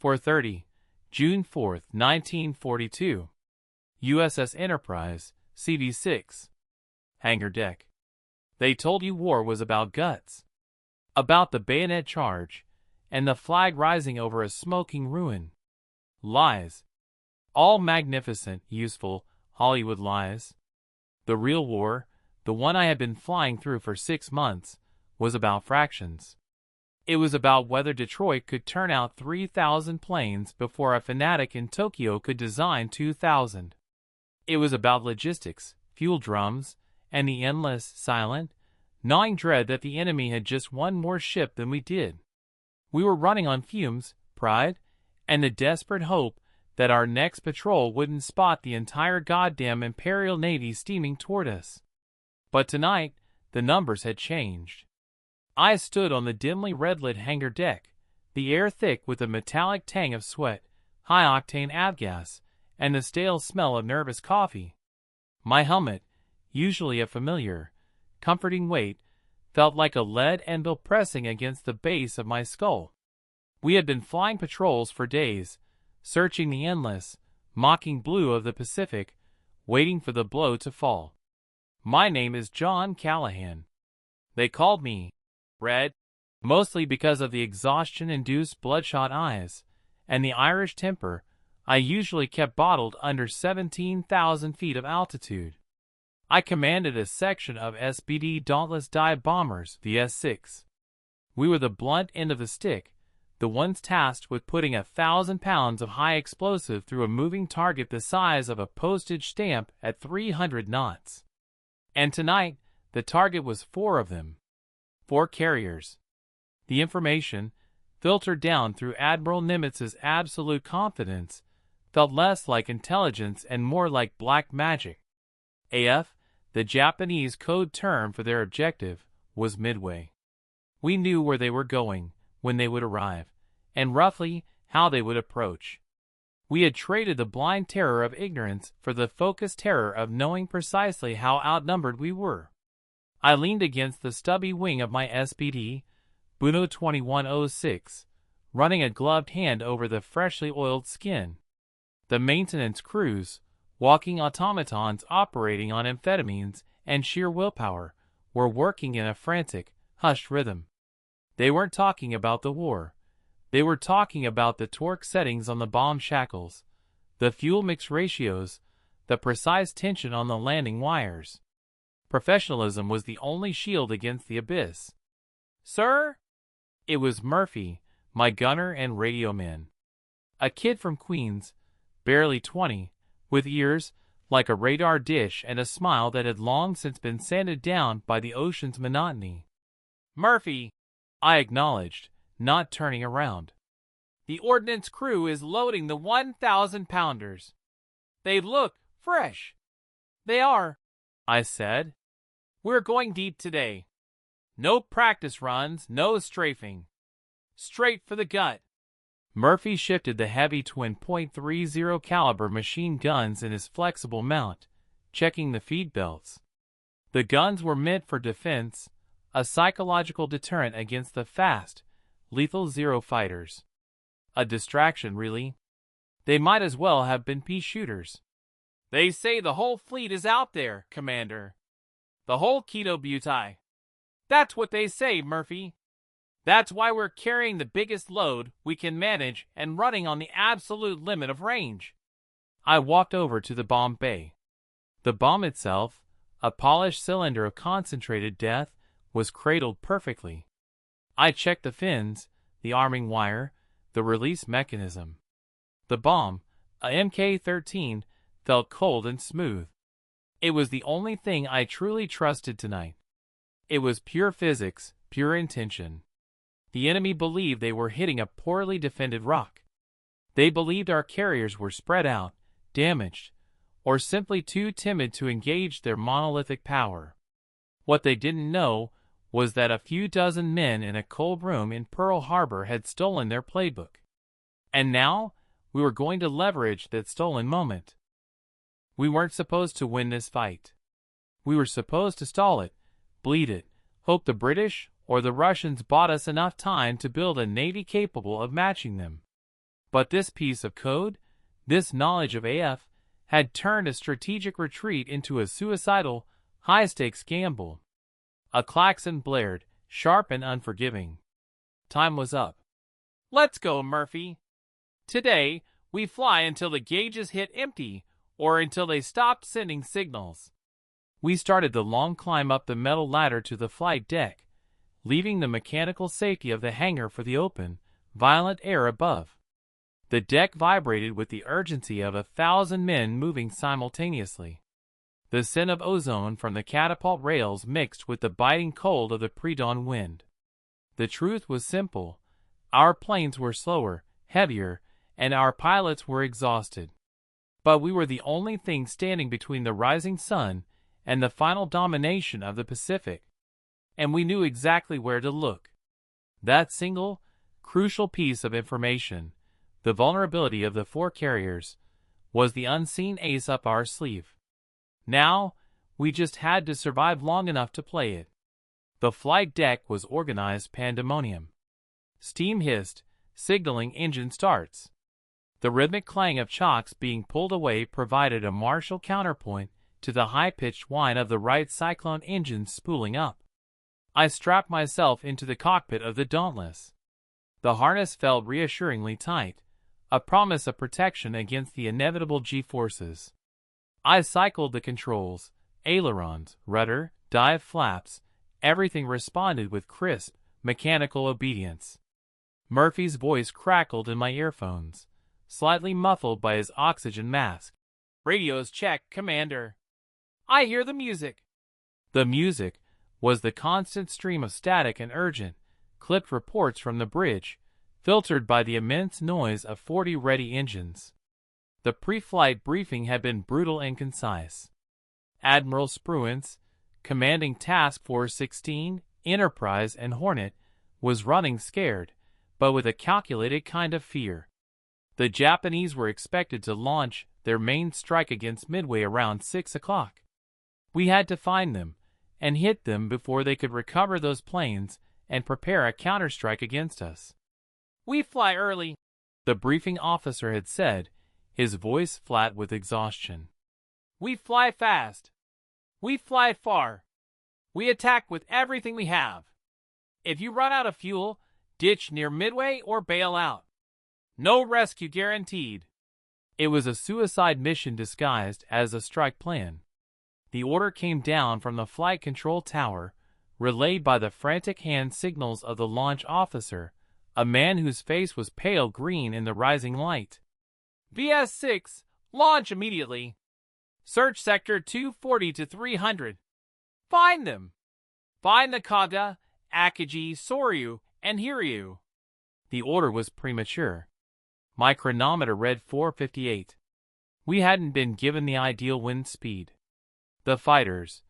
4:30, June 4, 1942. USS Enterprise, CD6. Hangar deck. They told you war was about guts. About the bayonet charge, and the flag rising over a smoking ruin. Lies. All magnificent, useful, Hollywood lies. The real war, the one I had been flying through for 6 months, was about fractions. It was about whether Detroit could turn out 3,000 planes before a fanatic in Tokyo could design 2,000. It was about logistics, fuel drums, and the endless, silent, gnawing dread that the enemy had just one more ship than we did. We were running on fumes, pride, and the desperate hope that our next patrol wouldn't spot the entire goddamn Imperial Navy steaming toward us. But tonight, the numbers had changed. I stood on the dimly red-lit hangar deck, the air thick with a metallic tang of sweat, high-octane avgas, and the stale smell of nervous coffee. My helmet, usually a familiar, comforting weight, felt like a lead anvil pressing against the base of my skull. We had been flying patrols for days, searching the endless, mocking blue of the Pacific, waiting for the blow to fall. My name is John Callahan. They called me Red, mostly because of the exhaustion-induced bloodshot eyes, and the Irish temper I usually kept bottled under 17,000 feet of altitude. I commanded a section of SBD Dauntless Dive bombers, the S-6. We were the blunt end of the stick, the ones tasked with putting 1,000 pounds of high explosive through a moving target the size of a postage stamp at 300 knots. And tonight, the target was 4 of them. 4 carriers. The information, filtered down through Admiral Nimitz's absolute confidence, felt less like intelligence and more like black magic. AF, the Japanese code term for their objective, was Midway. We knew where they were going, when they would arrive, and roughly how they would approach. We had traded the blind terror of ignorance for the focused terror of knowing precisely how outnumbered we were. I leaned against the stubby wing of my SBD, Buno 2106, running a gloved hand over the freshly oiled skin. The maintenance crews, walking automatons operating on amphetamines and sheer willpower, were working in a frantic, hushed rhythm. They weren't talking about the war. They were talking about the torque settings on the bomb shackles, the fuel mix ratios, the precise tension on the landing wires. Professionalism was the only shield against the abyss. "Sir?" It was Murphy, my gunner and radio man. A kid from Queens, barely 20, with ears like a radar dish and a smile that had long since been sanded down by the ocean's monotony. "Murphy," I acknowledged, not turning around. "The ordnance crew is loading the 1,000-pounders. They look fresh." "They are," I said. "We're going deep today. No practice runs, no strafing. Straight for the gut." Murphy shifted the heavy twin .30 caliber machine guns in his flexible mount, checking the feed belts. The guns were meant for defense, a psychological deterrent against the fast, lethal Zero fighters. A distraction, really. They might as well have been pea shooters. "They say the whole fleet is out there, Commander. The whole WWII. That's what they say, Murphy. That's why we're carrying the biggest load we can manage and running on the absolute limit of range." I walked over to the bomb bay. The bomb itself, a polished cylinder of concentrated death, was cradled perfectly. I checked the fins, the arming wire, the release mechanism. The bomb, a Mk-13, felt cold and smooth. It was the only thing I truly trusted tonight. It was pure physics, pure intention. The enemy believed they were hitting a poorly defended rock. They believed our carriers were spread out, damaged, or simply too timid to engage their monolithic power. What they didn't know was that a few dozen men in a cold room in Pearl Harbor had stolen their playbook. And now, we were going to leverage that stolen moment. We weren't supposed to win this fight. We were supposed to stall it, bleed it, hope the British or the Russians bought us enough time to build a navy capable of matching them. But this piece of code, this knowledge of AF, had turned a strategic retreat into a suicidal, high-stakes gamble. A klaxon blared, sharp and unforgiving. Time was up. Let's go, Murphy. Today, we fly until the gauges hit empty, or until they stopped sending signals. We started the long climb up the metal ladder to the flight deck, leaving the mechanical safety of the hangar for the open, violent air above. The deck vibrated with the urgency of 1,000 men moving simultaneously. The scent of ozone from the catapult rails mixed with the biting cold of the pre-dawn wind. The truth was simple. Our planes were slower, heavier, and our pilots were exhausted. But we were the only thing standing between the rising sun and the final domination of the Pacific. And we knew exactly where to look. That single, crucial piece of information, the vulnerability of the 4 carriers, was the unseen ace up our sleeve. Now, we just had to survive long enough to play it. The flight deck was organized pandemonium. Steam hissed, signaling engine starts. The rhythmic clang of chocks being pulled away provided a martial counterpoint to the high-pitched whine of the Wright Cyclone engine spooling up. I strapped myself into the cockpit of the Dauntless. The harness felt reassuringly tight, a promise of protection against the inevitable G-forces. I cycled the controls, ailerons, rudder, dive flaps, everything responded with crisp, mechanical obedience. Murphy's voice crackled in my earphones, slightly muffled by his oxygen mask. "Radios check, Commander. I hear the music." The music was the constant stream of static and urgent, clipped reports from the bridge, filtered by the immense noise of 40 ready engines. The pre-flight briefing had been brutal and concise. Admiral Spruance, commanding Task Force 16, Enterprise and Hornet, was running scared, but with a calculated kind of fear. The Japanese were expected to launch their main strike against Midway around 6 o'clock. We had to find them and hit them before they could recover those planes and prepare a counterstrike against us. "We fly early," the briefing officer had said, his voice flat with exhaustion. "We fly fast. We fly far. We attack with everything we have. If you run out of fuel, ditch near Midway or bail out. No rescue guaranteed." It was a suicide mission disguised as a strike plan. The order came down from the flight control tower, relayed by the frantic hand signals of the launch officer, a man whose face was pale green in the rising light. "VS-6, launch immediately. Search sector 240 to 300. Find them. Find the Kaga, Akagi, Soryu, and Hiryu." The order was premature. My chronometer read 4:58. We hadn't been given the ideal wind speed. The fighters,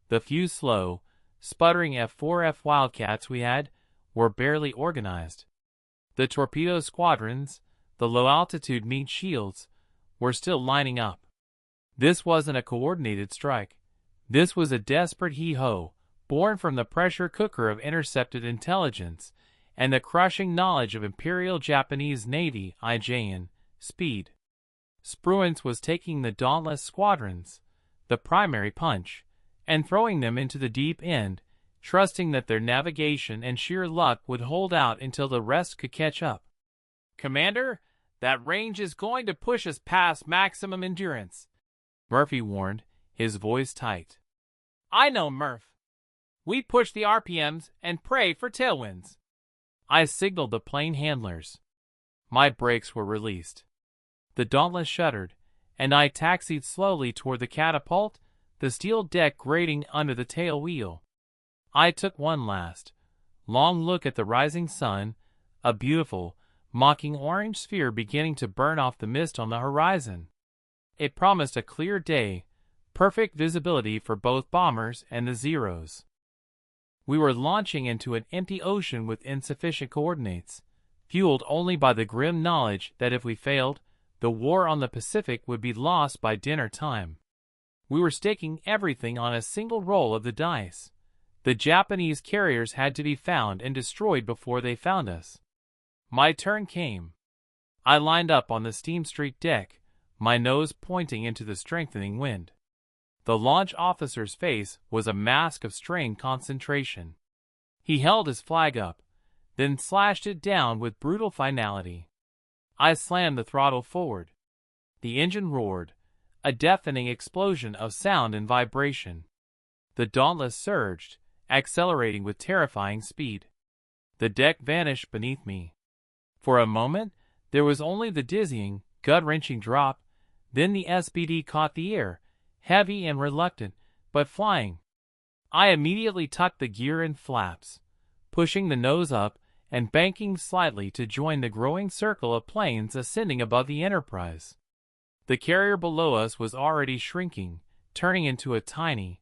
the few slow, sputtering F-4F Wildcats we had, were barely organized. The torpedo squadrons, the low-altitude meat shields, were still lining up. This wasn't a coordinated strike. This was a desperate hee-ho, born from the pressure cooker of intercepted intelligence and the crushing knowledge of Imperial Japanese Navy IJN speed. Spruance was taking the dauntless squadrons, the primary punch, and throwing them into the deep end, trusting that their navigation and sheer luck would hold out until the rest could catch up. "Commander, that range is going to push us past maximum endurance," Murphy warned, his voice tight. "I know, Murph. We push the RPMs and pray for tailwinds." I signaled the plane handlers. My brakes were released. The Dauntless shuddered, and I taxied slowly toward the catapult, the steel deck grating under the tail wheel. I took one last, long look at the rising sun, a beautiful, mocking orange sphere beginning to burn off the mist on the horizon. It promised a clear day, perfect visibility for both bombers and the Zeros. We were launching into an empty ocean with insufficient coordinates, fueled only by the grim knowledge that if we failed, the war on the Pacific would be lost by dinner time. We were staking everything on a single roll of the dice. The Japanese carriers had to be found and destroyed before they found us. My turn came. I lined up on the steam-streaked deck, my nose pointing into the strengthening wind. The launch officer's face was a mask of strained concentration. He held his flag up, then slashed it down with brutal finality. I slammed the throttle forward. The engine roared, a deafening explosion of sound and vibration. The Dauntless surged, accelerating with terrifying speed. The deck vanished beneath me. For a moment, there was only the dizzying, gut-wrenching drop, then the SBD caught the air, heavy and reluctant, but flying. I immediately tucked the gear and flaps, pushing the nose up and banking slightly to join the growing circle of planes ascending above the Enterprise. The carrier below us was already shrinking, turning into a tiny,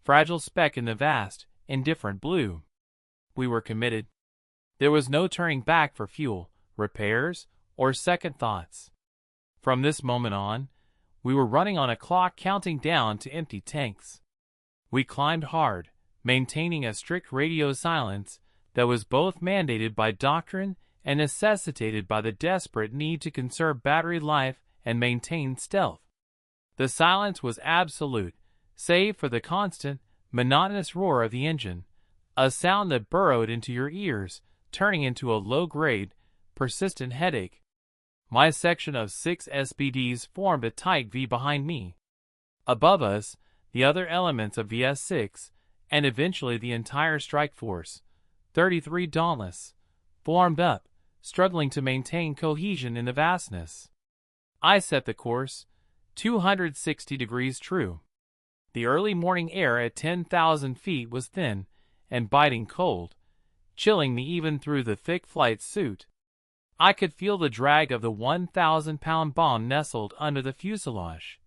fragile speck in the vast, indifferent blue. We were committed. There was no turning back for fuel, repairs, or second thoughts. From this moment on, we were running on a clock counting down to empty tanks. We climbed hard, maintaining a strict radio silence that was both mandated by doctrine and necessitated by the desperate need to conserve battery life and maintain stealth. The silence was absolute, save for the constant, monotonous roar of the engine, a sound that burrowed into your ears, turning into a low-grade, persistent headache. My section of 6 SBDs formed a tight V behind me. Above us, the other elements of VS-6, and eventually the entire strike force, 33 Dauntless, formed up, struggling to maintain cohesion in the vastness. I set the course, 260 degrees true. The early morning air at 10,000 feet was thin and biting cold, chilling me even through the thick flight suit. I could feel the drag of the 1,000-pound bomb nestled under the fuselage,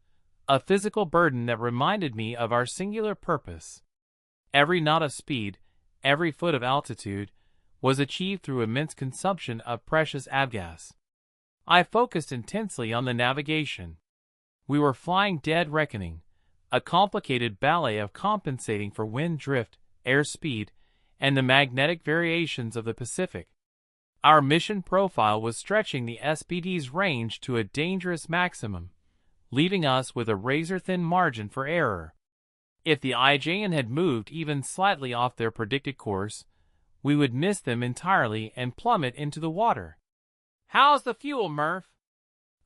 a physical burden that reminded me of our singular purpose. Every knot of speed, every foot of altitude, was achieved through immense consumption of precious avgas. I focused intensely on the navigation. We were flying dead reckoning, a complicated ballet of compensating for wind drift, airspeed, and the magnetic variations of the Pacific. Our mission profile was stretching the SBD's range to a dangerous maximum, leaving us with a razor-thin margin for error. If the IJN had moved even slightly off their predicted course, we would miss them entirely and plummet into the water. "How's the fuel, Murph?"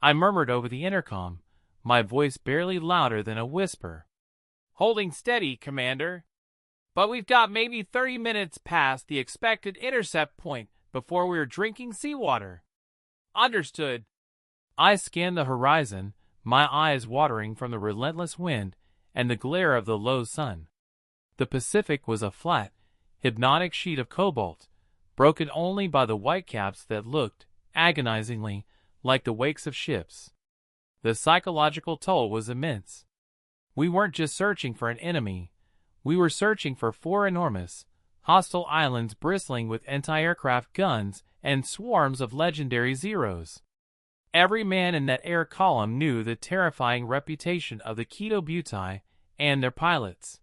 I murmured over the intercom, my voice barely louder than a whisper. "Holding steady, Commander. But we've got maybe 30 minutes past the expected intercept point before we're drinking seawater." "Understood." I scanned the horizon, my eyes watering from the relentless wind and the glare of the low sun. The Pacific was a flat, hypnotic sheet of cobalt, broken only by the whitecaps that looked, agonizingly, like the wakes of ships. The psychological toll was immense. We weren't just searching for an enemy. We were searching for 4 enormous, hostile islands bristling with anti-aircraft guns and swarms of legendary Zeros. Every man in that air column knew the terrifying reputation of the WWII and their pilots.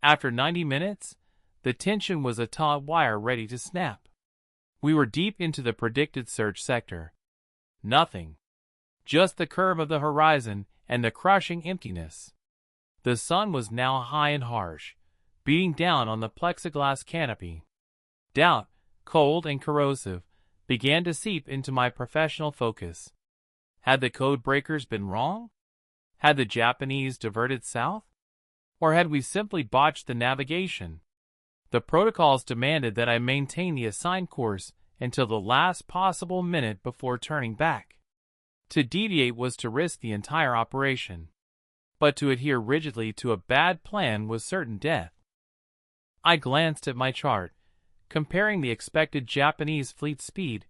After 90 minutes, the tension was a taut wire ready to snap. We were deep into the predicted search sector. Nothing. Just the curve of the horizon and the crushing emptiness. The sun was now high and harsh, beating down on the plexiglass canopy. Doubt, cold and corrosive, began to seep into my professional focus. Had the code breakers been wrong? Had the Japanese diverted south? Or had we simply botched the navigation? The protocols demanded that I maintain the assigned course until the last possible minute before turning back. To deviate was to risk the entire operation. But to adhere rigidly to a bad plan was certain death. I glanced at my chart, comparing the expected Japanese fleet speed,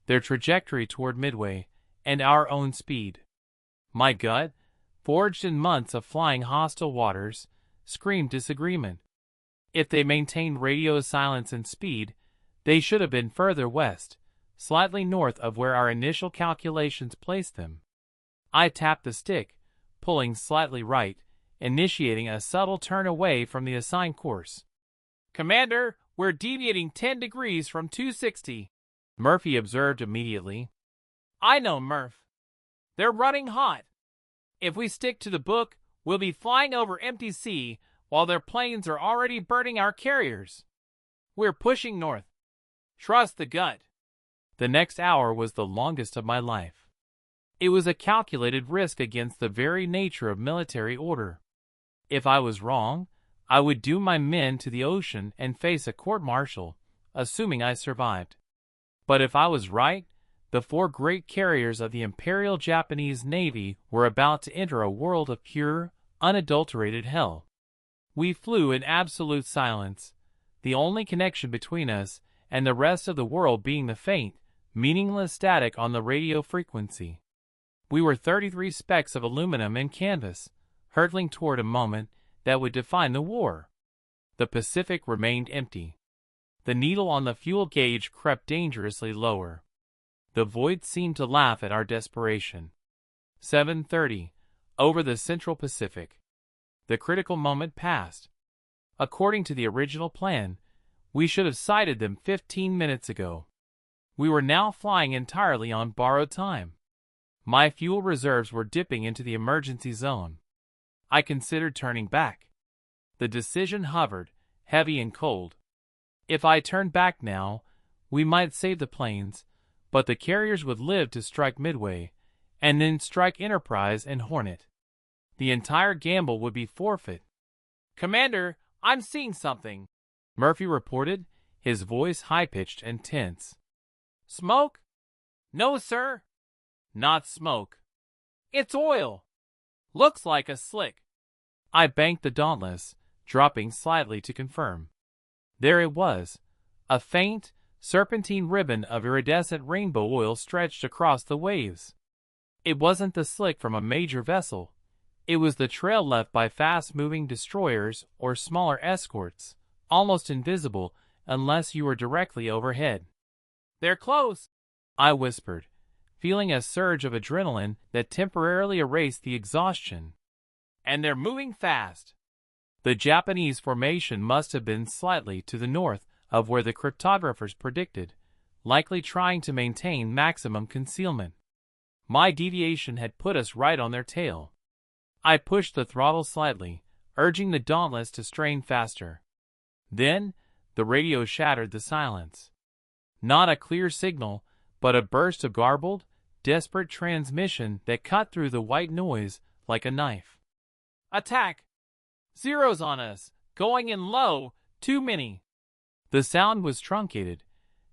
their trajectory toward Midway, and our own speed. My gut, forged in months of flying hostile waters, screamed disagreement. If they maintained radio silence and speed, they should have been further west, slightly north of where our initial calculations placed them. I tapped the stick, pulling slightly right, initiating a subtle turn away from the assigned course. "Commander, we're deviating 10 degrees from 260, Murphy observed immediately. I know, Murph. They're running hot. If we stick to the book, we'll be flying over empty sea while their planes are already burning our carriers. We're pushing north. Trust the gut. The next hour was the longest of my life. It was a calculated risk against the very nature of military order. If I was wrong, I would doom my men to the ocean and face a court-martial, assuming I survived. But if I was right, the 4 great carriers of the Imperial Japanese Navy were about to enter a world of pure, unadulterated hell. We flew in absolute silence, the only connection between us and the rest of the world being the faint, meaningless static on the radio frequency. We were 33 specks of aluminum in canvas, hurtling toward a moment that would define the war. The Pacific remained empty. The needle on the fuel gauge crept dangerously lower. The void seemed to laugh at our desperation. 7:30, over the Central Pacific. The critical moment passed. According to the original plan, we should have sighted them 15 minutes ago. We were now flying entirely on borrowed time. My fuel reserves were dipping into the emergency zone. I considered turning back. The decision hovered, heavy and cold. If I turned back now, we might save the planes, but the carriers would live to strike Midway, and then strike Enterprise and Hornet. The entire gamble would be forfeit. "Commander, I'm seeing something," Murphy reported, his voice high-pitched and tense. "Smoke?" "No, sir." "Not smoke. It's oil. Looks like a slick." I banked the Dauntless, dropping slightly to confirm. There it was, a faint, serpentine ribbon of iridescent rainbow oil stretched across the waves. It wasn't the slick from a major vessel. It was the trail left by fast-moving destroyers or smaller escorts, almost invisible unless you were directly overhead. "They're close," I whispered, feeling a surge of adrenaline that temporarily erased the exhaustion. "And they're moving fast." The Japanese formation must have been slightly to the north of where the cryptographers predicted, likely trying to maintain maximum concealment. My deviation had put us right on their tail. I pushed the throttle slightly, urging the Dauntless to strain faster. Then, the radio shattered the silence. Not a clear signal, but a burst of garbled, desperate transmission that cut through the white noise like a knife. "Attack! Zeros on us! Going in low! Too many!" The sound was truncated,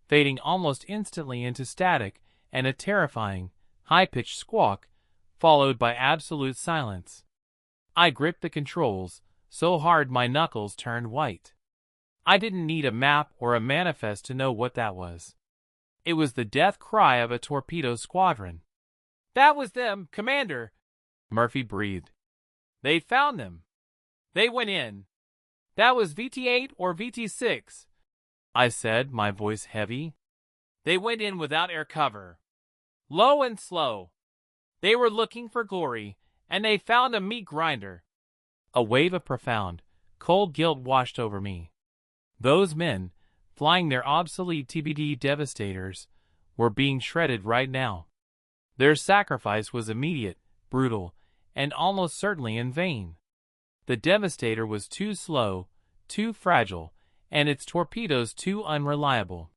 fading almost instantly into static and a terrifying, high-pitched squawk, followed by absolute silence. I gripped the controls, so hard my knuckles turned white. I didn't need a map or a manifest to know what that was. It was the death cry of a torpedo squadron. "That was them, Commander," Murphy breathed. "They found them. They went in. That was VT-8 or VT-6, I said, my voice heavy. "They went in without air cover. Low and slow. They were looking for glory, and they found a meat grinder." A wave of profound, cold guilt washed over me. Those men, flying their obsolete TBD Devastators, were being shredded right now. Their sacrifice was immediate, brutal, and almost certainly in vain. The Devastator was too slow, too fragile, and its torpedoes too unreliable.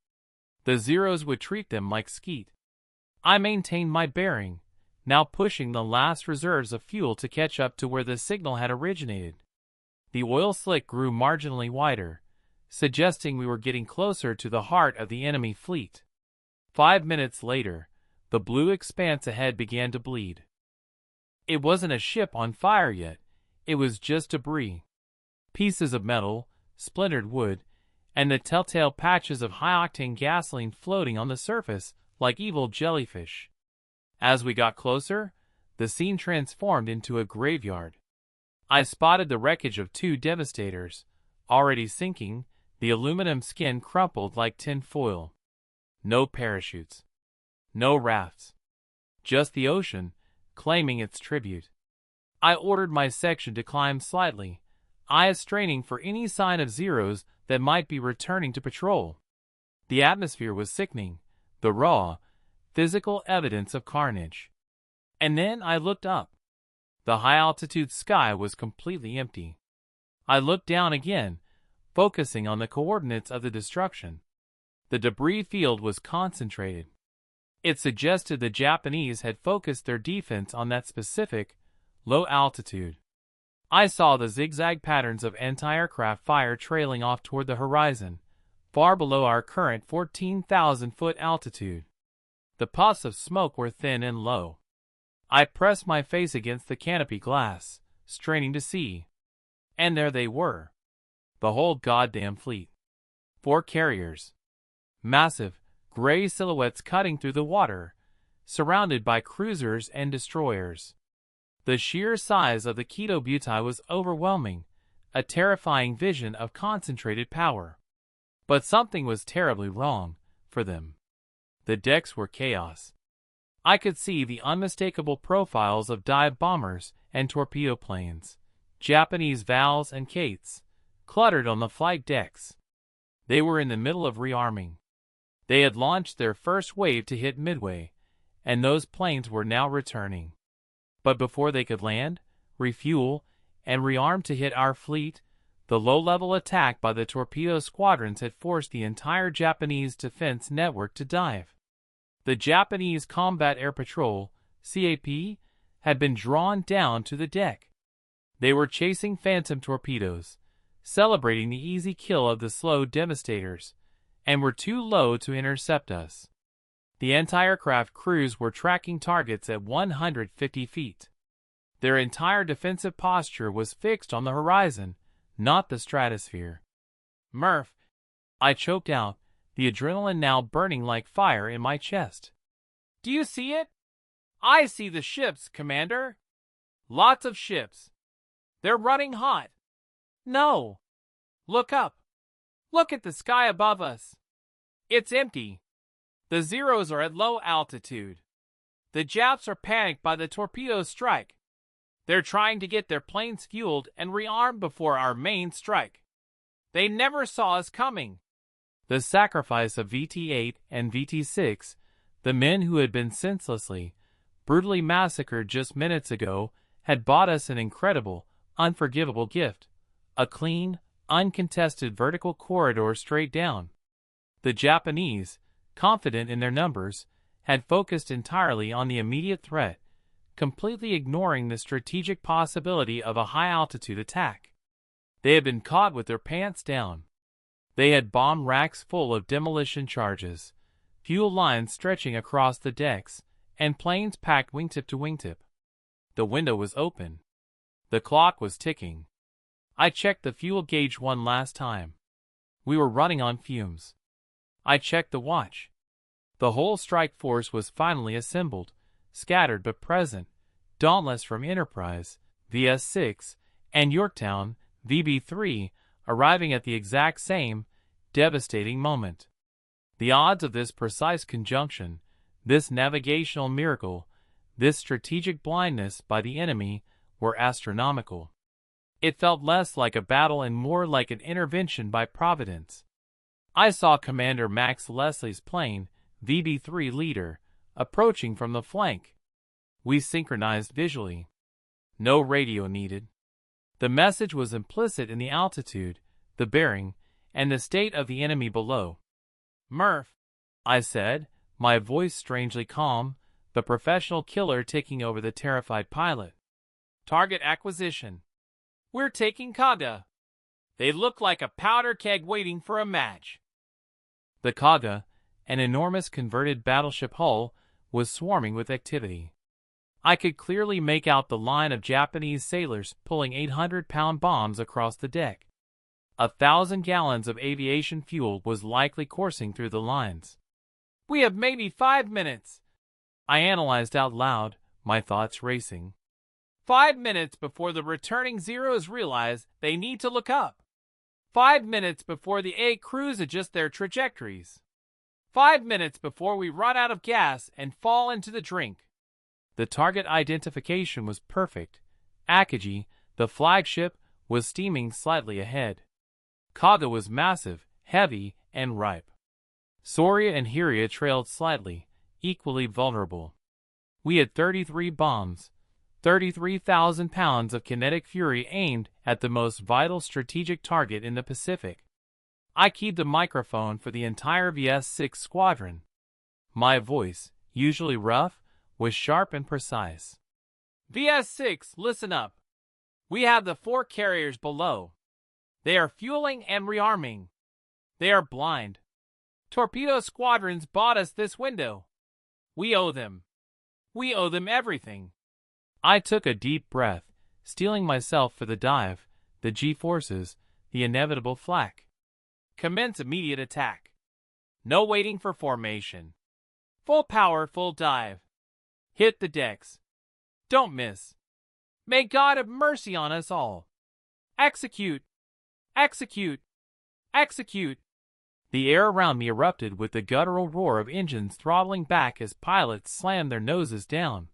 The Zeros would treat them like skeet. I maintained my bearing, now pushing the last reserves of fuel to catch up to where the signal had originated. The oil slick grew marginally wider, suggesting we were getting closer to the heart of the enemy fleet. 5 minutes later, the blue expanse ahead began to bleed. It wasn't a ship on fire yet, it was just debris. Pieces of metal, splintered wood, and the telltale patches of high-octane gasoline floating on the surface like evil jellyfish. As we got closer, the scene transformed into a graveyard. I spotted the wreckage of 2 Devastators, already sinking, the aluminum skin crumpled like tin foil. No parachutes. No rafts. Just the ocean, claiming its tribute. I ordered my section to climb slightly, eyes straining for any sign of Zeros that might be returning to patrol. The atmosphere was sickening, the raw, physical evidence of carnage. And then I looked up. The high-altitude sky was completely empty. I looked down again, focusing on the coordinates of the destruction. The debris field was concentrated. It suggested the Japanese had focused their defense on that specific, low altitude. I saw the zigzag patterns of anti-aircraft fire trailing off toward the horizon, far below our current 14,000-foot altitude. The puffs of smoke were thin and low. I pressed my face against the canopy glass, straining to see. And there they were. The whole goddamn fleet. 4 carriers. Massive, gray silhouettes cutting through the water, surrounded by cruisers and destroyers. The sheer size of the WWII was overwhelming, a terrifying vision of concentrated power. But something was terribly wrong for them. The decks were chaos. I could see the unmistakable profiles of dive bombers and torpedo planes, Japanese Vals and Kates, cluttered on the flight decks. They were in the middle of rearming. They had launched their first wave to hit Midway, and those planes were now returning. But before they could land, refuel, and rearm to hit our fleet, the low-level attack by the torpedo squadrons had forced the entire Japanese defense network to dive. The Japanese Combat Air Patrol, CAP, had been drawn down to the deck. They were chasing phantom torpedoes, celebrating the easy kill of the slow devastators, and were too low to intercept us. The anti-aircraft crews were tracking targets at 150 feet. Their entire defensive posture was fixed on the horizon, not the stratosphere. "Murph," I choked out, the adrenaline now burning like fire in my chest. "Do you see it?" "I see the ships, Commander. Lots of ships. They're running hot." "No. Look up. Look at the sky above us. It's empty. The Zeros are at low altitude. The Japs are panicked by the torpedo strike. They're trying to get their planes fueled and rearmed before our main strike. They never saw us coming." The sacrifice of VT-8 and VT-6, the men who had been senselessly, brutally massacred just minutes ago, had bought us an incredible, unforgivable gift, a clean, uncontested vertical corridor straight down. The Japanese, confident in their numbers, had focused entirely on the immediate threat, completely ignoring the strategic possibility of a high-altitude attack. They had been caught with their pants down. They had bomb racks full of demolition charges, fuel lines stretching across the decks, and planes packed wingtip to wingtip. The window was open. The clock was ticking. I checked the fuel gauge one last time. We were running on fumes. I checked the watch. The whole strike force was finally assembled, scattered but present, dauntless from Enterprise, VS-6, and Yorktown, VB-3, arriving at the exact same, devastating moment. The odds of this precise conjunction, this navigational miracle, this strategic blindness by the enemy, were astronomical. It felt less like a battle and more like an intervention by Providence. I saw Commander Max Leslie's plane, VB-3 leader, approaching from the flank. We synchronized visually. No radio needed. The message was implicit in the altitude, the bearing, and the state of the enemy below. "Murph," I said, my voice strangely calm, the professional killer taking over the terrified pilot. "Target acquisition. We're taking Kaga. They look like a powder keg waiting for a match." The Kaga, an enormous converted battleship hull, was swarming with activity. I could clearly make out the line of Japanese sailors pulling 800-pound bombs across the deck. 1,000 gallons of aviation fuel was likely coursing through the lines. "We have maybe 5 minutes," I analyzed out loud, my thoughts racing. 5 minutes before the returning Zeros realize they need to look up. 5 minutes before the A crews adjust their trajectories. 5 minutes before we run out of gas and fall into the drink. The target identification was perfect. Akagi, the flagship, was steaming slightly ahead. Kaga was massive, heavy, and ripe. Soria and Hiria trailed slightly, equally vulnerable. We had 33 bombs, 33,000 pounds of kinetic fury aimed at the most vital strategic target in the Pacific. I keyed the microphone for the entire VS-6 squadron. My voice, usually rough, was sharp and precise. VS-6, listen up. We have the 4 carriers below. They are fueling and rearming. They are blind. Torpedo squadrons bought us this window. We owe them. We owe them everything. I took a deep breath, steeling myself for the dive, the G-forces, the inevitable flak. Commence immediate attack. No waiting for formation. Full power, full dive. Hit the decks. Don't miss. May God have mercy on us all. Execute. Execute. Execute. The air around me erupted with the guttural roar of engines throttling back as pilots slammed their noses down.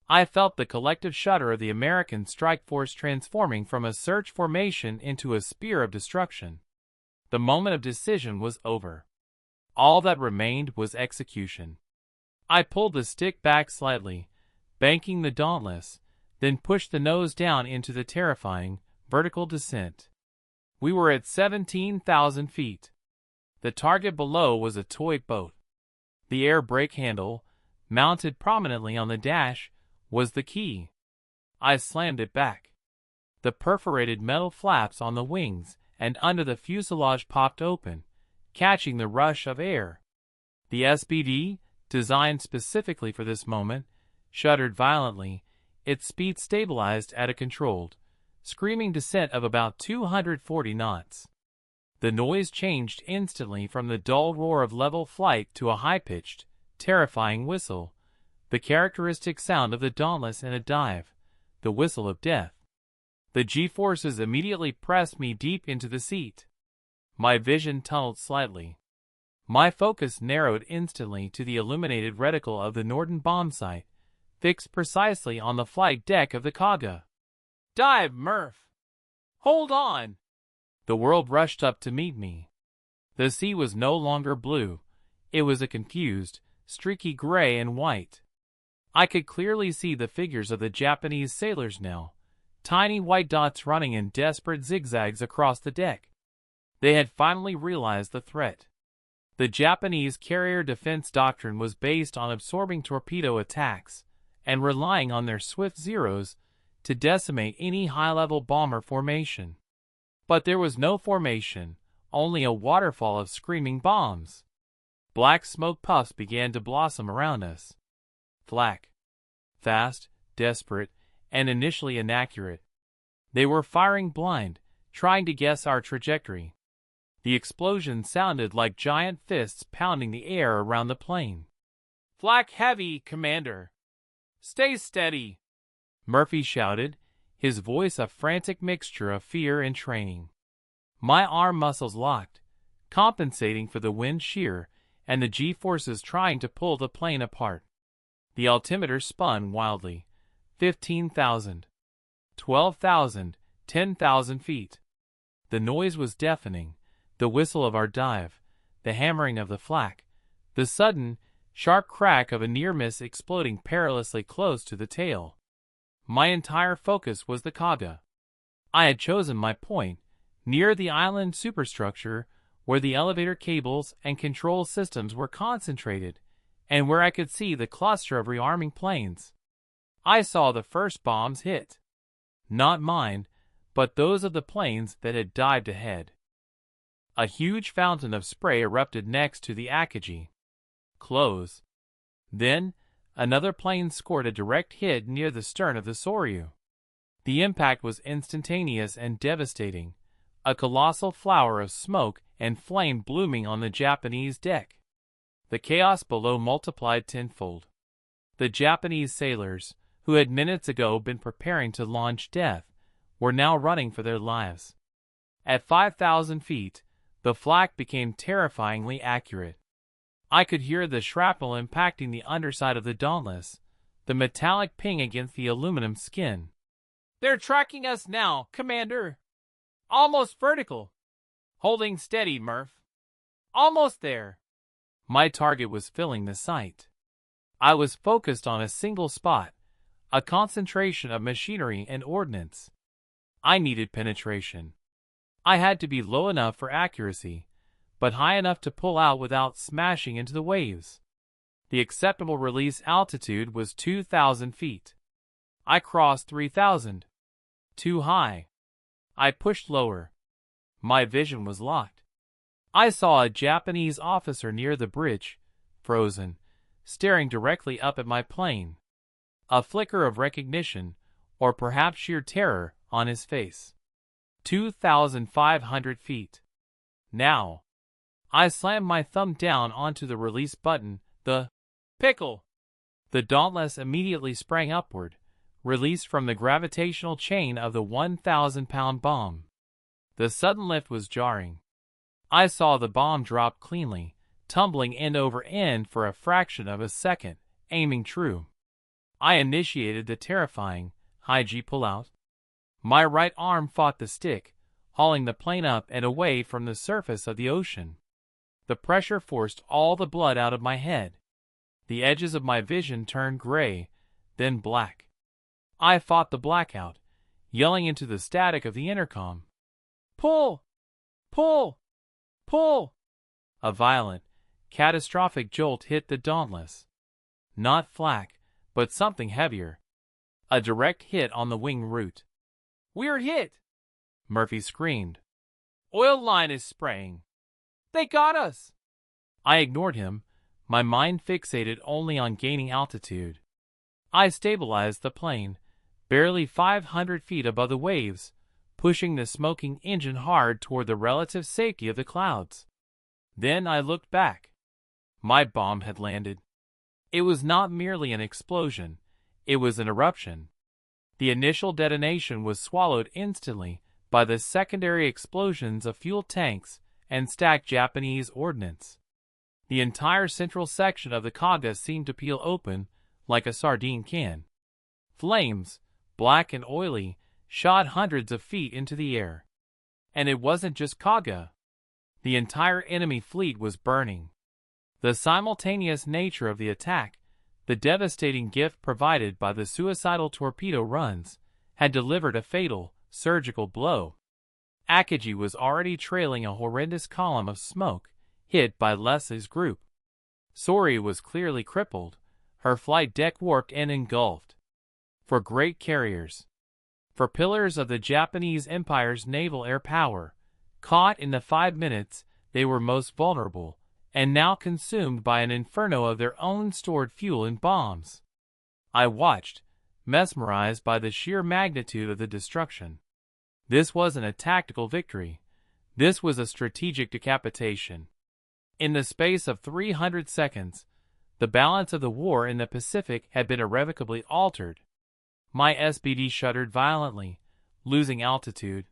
I felt the collective shudder of the American strike force transforming from a search formation into a spear of destruction. The moment of decision was over. All that remained was execution. I pulled the stick back slightly, banking the Dauntless, then pushed the nose down into the terrifying, vertical descent. We were at 17,000 feet. The target below was a toy boat. The air brake handle, mounted prominently on the dash, was the key. I slammed it back. The perforated metal flaps on the wings and under the fuselage popped open, catching the rush of air. The SBD, designed specifically for this moment, shuddered violently. Its speed stabilized at a controlled, screaming descent of about 240 knots. The noise changed instantly from the dull roar of level flight to a high-pitched, terrifying whistle, the characteristic sound of the Dauntless in a dive, the whistle of death. The G-forces immediately pressed me deep into the seat. My vision tunneled slightly. My focus narrowed instantly to the illuminated reticle of the Norden bomb sight, fixed precisely on the flight deck of the Kaga. Dive, Murph! Hold on! The world rushed up to meet me. The sea was no longer blue. It was a confused, streaky gray and white. I could clearly see the figures of the Japanese sailors now, tiny white dots running in desperate zigzags across the deck. They had finally realized the threat. The Japanese carrier defense doctrine was based on absorbing torpedo attacks and relying on their swift Zeros to decimate any high-level bomber formation. But there was no formation, only a waterfall of screaming bombs. Black smoke puffs began to blossom around us. Flak. Fast, desperate, and initially inaccurate. They were firing blind, trying to guess our trajectory. The explosion sounded like giant fists pounding the air around the plane. Flak heavy, Commander. Stay steady, Murphy shouted, his voice a frantic mixture of fear and training. My arm muscles locked, compensating for the wind shear and the G-forces trying to pull the plane apart. The altimeter spun wildly. 15,000. 12,000. 10,000 feet. The noise was deafening. The whistle of our dive, the hammering of the flak, the sudden, sharp crack of a near-miss exploding perilously close to the tail. My entire focus was the Kaga. I had chosen my point, near the island superstructure, where the elevator cables and control systems were concentrated, and where I could see the cluster of rearming planes. I saw the first bombs hit. Not mine, but those of the planes that had dived ahead. A huge fountain of spray erupted next to the Akagi. Close. Then, another plane scored a direct hit near the stern of the Soryu. The impact was instantaneous and devastating, a colossal flower of smoke and flame blooming on the Japanese deck. The chaos below multiplied tenfold. The Japanese sailors, who had minutes ago been preparing to launch death, were now running for their lives. At 5,000 feet, the flak became terrifyingly accurate. I could hear the shrapnel impacting the underside of the Dauntless, the metallic ping against the aluminum skin. They're tracking us now, Commander. Almost vertical. Holding steady, Murph. Almost there. My target was filling the sight. I was focused on a single spot, a concentration of machinery and ordnance. I needed penetration. I had to be low enough for accuracy, but high enough to pull out without smashing into the waves. The acceptable release altitude was 2,000 feet. I crossed 3,000. Too high. I pushed lower. My vision was locked. I saw a Japanese officer near the bridge, frozen, staring directly up at my plane. A flicker of recognition, or perhaps sheer terror, on his face. 2,500 feet. Now. I slammed my thumb down onto the release button. The pickle! The Dauntless immediately sprang upward, released from the gravitational chain of the 1,000-pound bomb. The sudden lift was jarring. I saw the bomb drop cleanly, tumbling end over end for a fraction of a second, aiming true. I initiated the terrifying high-G pullout. My right arm fought the stick, hauling the plane up and away from the surface of the ocean. The pressure forced all the blood out of my head. The edges of my vision turned gray, then black. I fought the blackout, yelling into the static of the intercom. Pull! Pull! Pull! A violent, catastrophic jolt hit the Dauntless. Not flak, but something heavier. A direct hit on the wing root. We're hit! Murphy screamed. Oil line is spraying. They got us! I ignored him, my mind fixated only on gaining altitude. I stabilized the plane, barely 500 feet above the waves, pushing the smoking engine hard toward the relative safety of the clouds. Then I looked back. My bomb had landed. It was not merely an explosion, it was an eruption. The initial detonation was swallowed instantly by the secondary explosions of fuel tanks and stacked Japanese ordnance. The entire central section of the Kaga seemed to peel open like a sardine can. Flames, black and oily, shot hundreds of feet into the air. And it wasn't just Kaga. The entire enemy fleet was burning. The simultaneous nature of the attack, the devastating gift provided by the suicidal torpedo runs, had delivered a fatal, surgical blow. Akagi was already trailing a horrendous column of smoke, hit by Leslie's group. Sori was clearly crippled, her flight deck warped and engulfed. For great carriers, for pillars of the Japanese Empire's naval air power, caught in the 5 minutes they were most vulnerable, and now consumed by an inferno of their own stored fuel and bombs. I watched, mesmerized by the sheer magnitude of the destruction. This wasn't a tactical victory. This was a strategic decapitation. In the space of 300 seconds, the balance of the war in the Pacific had been irrevocably altered. My SBD shuddered violently, losing altitude.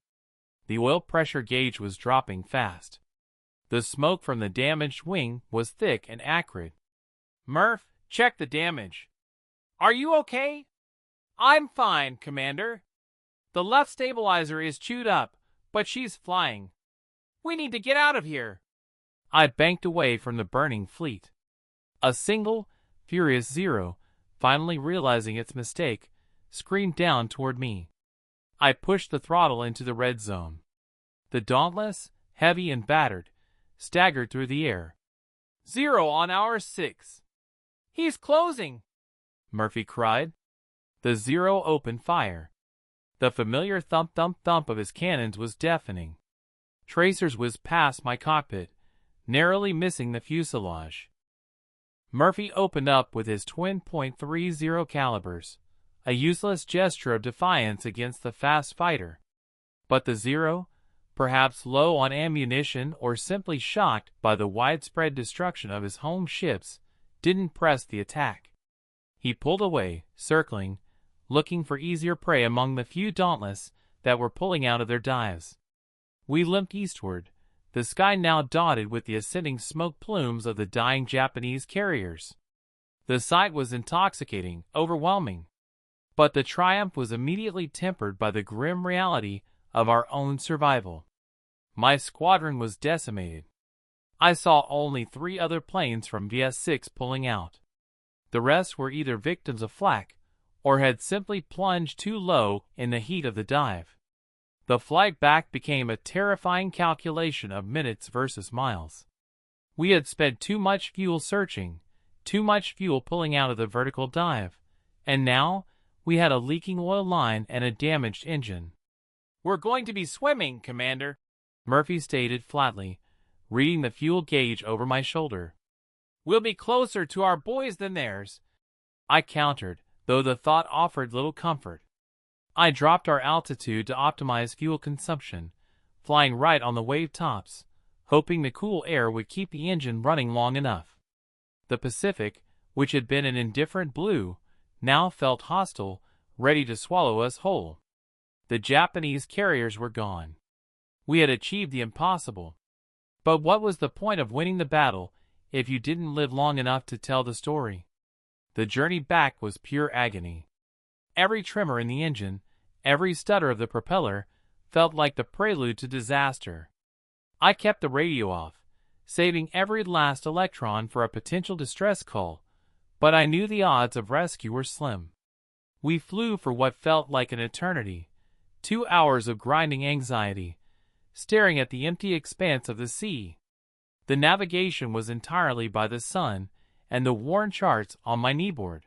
The oil pressure gauge was dropping fast. The smoke from the damaged wing was thick and acrid. Murph, check the damage. Are you okay? I'm fine, Commander. The left stabilizer is chewed up, but she's flying. We need to get out of here. I banked away from the burning fleet. A single, furious Zero, finally realizing its mistake, screamed down toward me. I pushed the throttle into the red zone. The Dauntless, heavy and battered, staggered through the air. Zero on our 6. He's closing, Murphy cried. The Zero opened fire. The familiar thump-thump-thump of his cannons was deafening. Tracers whizzed past my cockpit, narrowly missing the fuselage. Murphy opened up with his twin .30 calibers, a useless gesture of defiance against the fast fighter. But the Zero, perhaps low on ammunition or simply shocked by the widespread destruction of his home ships, didn't press the attack. He pulled away, circling, looking for easier prey among the few Dauntless that were pulling out of their dives. We limped eastward, the sky now dotted with the ascending smoke plumes of the dying Japanese carriers. The sight was intoxicating, overwhelming. But the triumph was immediately tempered by the grim reality of our own survival. My squadron was decimated. I saw only 3 other planes from VS6 pulling out. The rest were either victims of flak, or had simply plunged too low in the heat of the dive. The flight back became a terrifying calculation of minutes versus miles. We had spent too much fuel searching, too much fuel pulling out of the vertical dive, and now we had a leaking oil line and a damaged engine. "We're going to be swimming, Commander," Murphy stated flatly, reading the fuel gauge over my shoulder. "We'll be closer to our boys than theirs," I countered, though the thought offered little comfort. I dropped our altitude to optimize fuel consumption, flying right on the wave tops, hoping the cool air would keep the engine running long enough. The Pacific, which had been an indifferent blue, now felt hostile, ready to swallow us whole. The Japanese carriers were gone. We had achieved the impossible. But what was the point of winning the battle if you didn't live long enough to tell the story? The journey back was pure agony. Every tremor in the engine, every stutter of the propeller, felt like the prelude to disaster. I kept the radio off, saving every last electron for a potential distress call, but I knew the odds of rescue were slim. We flew for what felt like an eternity, 2 hours of grinding anxiety, staring at the empty expanse of the sea. The navigation was entirely by the sun and the worn charts on my kneeboard.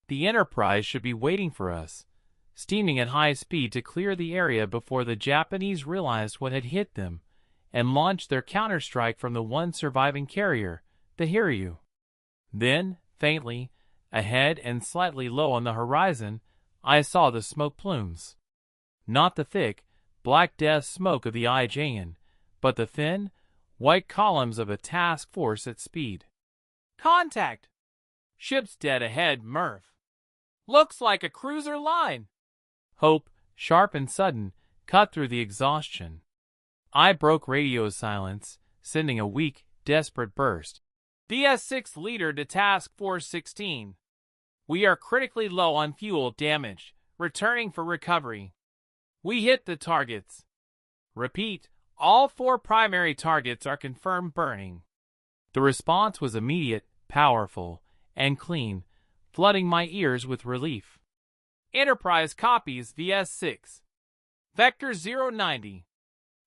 The Enterprise should be waiting for us, steaming at high speed to clear the area before the Japanese realized what had hit them and launched their counterstrike from the one surviving carrier, the Hiryu. Then, faintly, ahead and slightly low on the horizon, I saw the smoke plumes. Not the thick, black death smoke of the IJN, but the thin, white columns of a task force at speed. "Contact! Ship's dead ahead, Murph. Looks like a cruiser line." Hope, sharp and sudden, cut through the exhaustion. I broke radio silence, sending a weak, desperate burst. "DS6 leader to Task Force 16. We are critically low on fuel damage, returning for recovery. We hit the targets. Repeat, all 4 primary targets are confirmed burning." The response was immediate, powerful, and clean, flooding my ears with relief. "Enterprise copies VS6. Vector 090.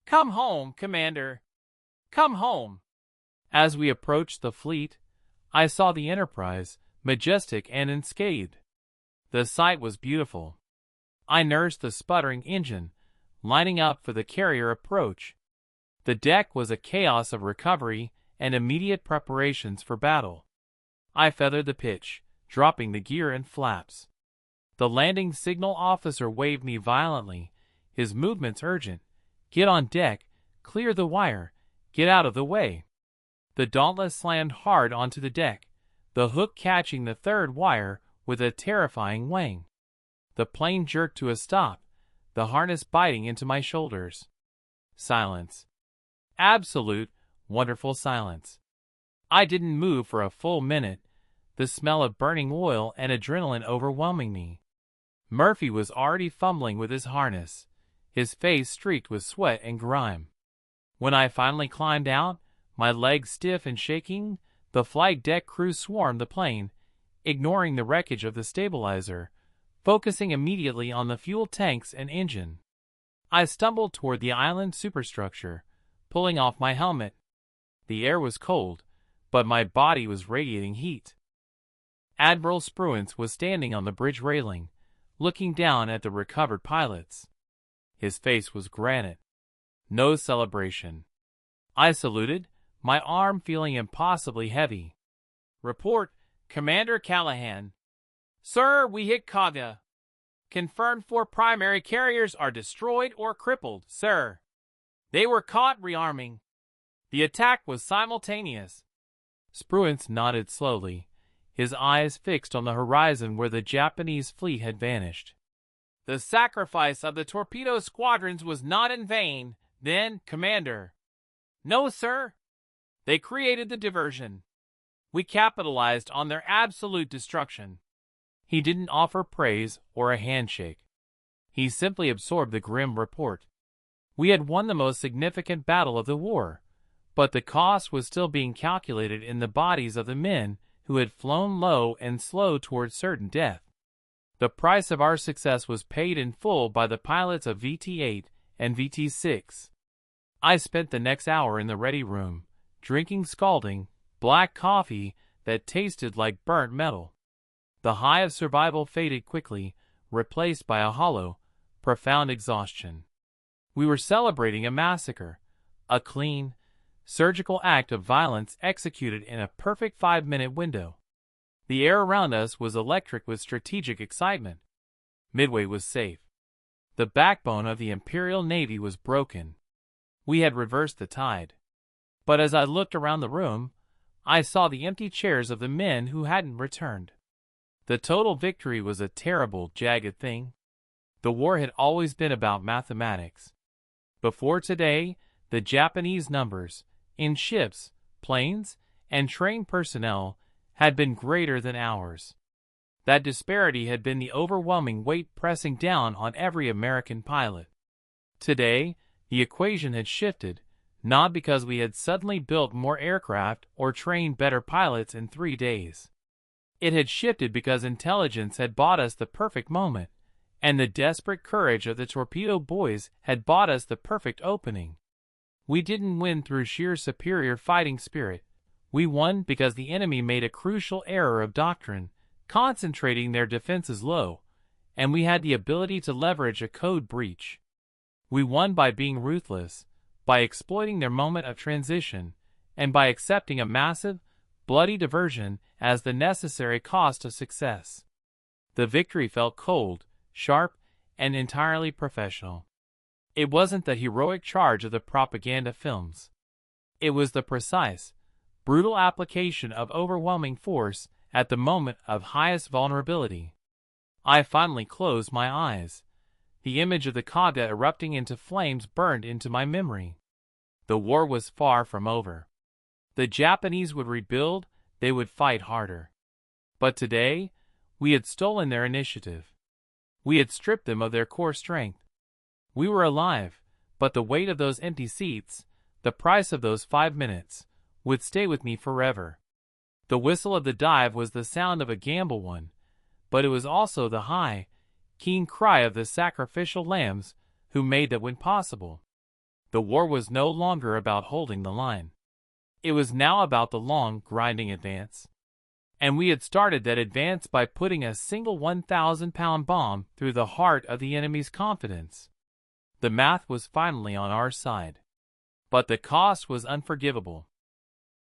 Come home, Commander. Come home." As we approached the fleet, I saw the Enterprise, majestic and unscathed. The sight was beautiful. I nursed the sputtering engine, lining up for the carrier approach. The deck was a chaos of recovery and immediate preparations for battle. I feathered the pitch, dropping the gear and flaps. The landing signal officer waved me violently, his movements urgent. "Get on deck, clear the wire, get out of the way." The Dauntless slammed hard onto the deck, the hook catching the third wire with a terrifying whang. The plane jerked to a stop, the harness biting into my shoulders. Silence. Absolute, wonderful silence. I didn't move for a full minute, the smell of burning oil and adrenaline overwhelming me. Murphy was already fumbling with his harness, his face streaked with sweat and grime. When I finally climbed out, my legs stiff and shaking, the flight deck crew swarmed the plane, ignoring the wreckage of the stabilizer, focusing immediately on the fuel tanks and engine. I stumbled toward the island superstructure, pulling off my helmet. The air was cold, but my body was radiating heat. Admiral Spruance was standing on the bridge railing, looking down at the recovered pilots. His face was granite. No celebration. I saluted, my arm feeling impossibly heavy. "Report, Commander Callahan." "Sir, we hit Kaga. Confirmed 4 primary carriers are destroyed or crippled, sir. They were caught rearming. The attack was simultaneous." Spruance nodded slowly, his eyes fixed on the horizon where the Japanese fleet had vanished. "The sacrifice of the torpedo squadrons was not in vain, then, Commander." "No, sir. They created the diversion. We capitalized on their absolute destruction." He didn't offer praise or a handshake. He simply absorbed the grim report. We had won the most significant battle of the war, but the cost was still being calculated in the bodies of the men who had flown low and slow towards certain death. The price of our success was paid in full by the pilots of VT-8 and VT-6. I spent the next hour in the ready room, drinking scalding, black coffee that tasted like burnt metal. The high of survival faded quickly, replaced by a hollow, profound exhaustion. We were celebrating a massacre, a clean, surgical act of violence executed in a perfect 5-minute window. The air around us was electric with strategic excitement. Midway was safe. The backbone of the Imperial Navy was broken. We had reversed the tide. But as I looked around the room, I saw the empty chairs of the men who hadn't returned. The total victory was a terrible, jagged thing. The war had always been about mathematics. Before today, the Japanese numbers, in ships, planes, and trained personnel, had been greater than ours. That disparity had been the overwhelming weight pressing down on every American pilot. Today, the equation had shifted, not because we had suddenly built more aircraft or trained better pilots in 3 days. It had shifted because intelligence had bought us the perfect moment, and the desperate courage of the torpedo boys had bought us the perfect opening. We didn't win through sheer superior fighting spirit. We won because the enemy made a crucial error of doctrine, concentrating their defenses low, and we had the ability to leverage a code breach. We won by being ruthless, by exploiting their moment of transition, and by accepting a massive, bloody diversion as the necessary cost of success. The victory felt cold, sharp, and entirely professional. It wasn't the heroic charge of the propaganda films. It was the precise, brutal application of overwhelming force at the moment of highest vulnerability. I finally closed my eyes. The image of the Kaga erupting into flames burned into my memory. The war was far from over. The Japanese would rebuild, they would fight harder. But today, we had stolen their initiative. We had stripped them of their core strength. We were alive, but the weight of those empty seats, the price of those 5 minutes, would stay with me forever. The whistle of the dive was the sound of a gamble won, but it was also the high, keen cry of the sacrificial lambs who made that win possible. The war was no longer about holding the line. It was now about the long, grinding advance. And we had started that advance by putting a single 1,000-pound bomb through the heart of the enemy's confidence. The math was finally on our side. But the cost was unforgivable.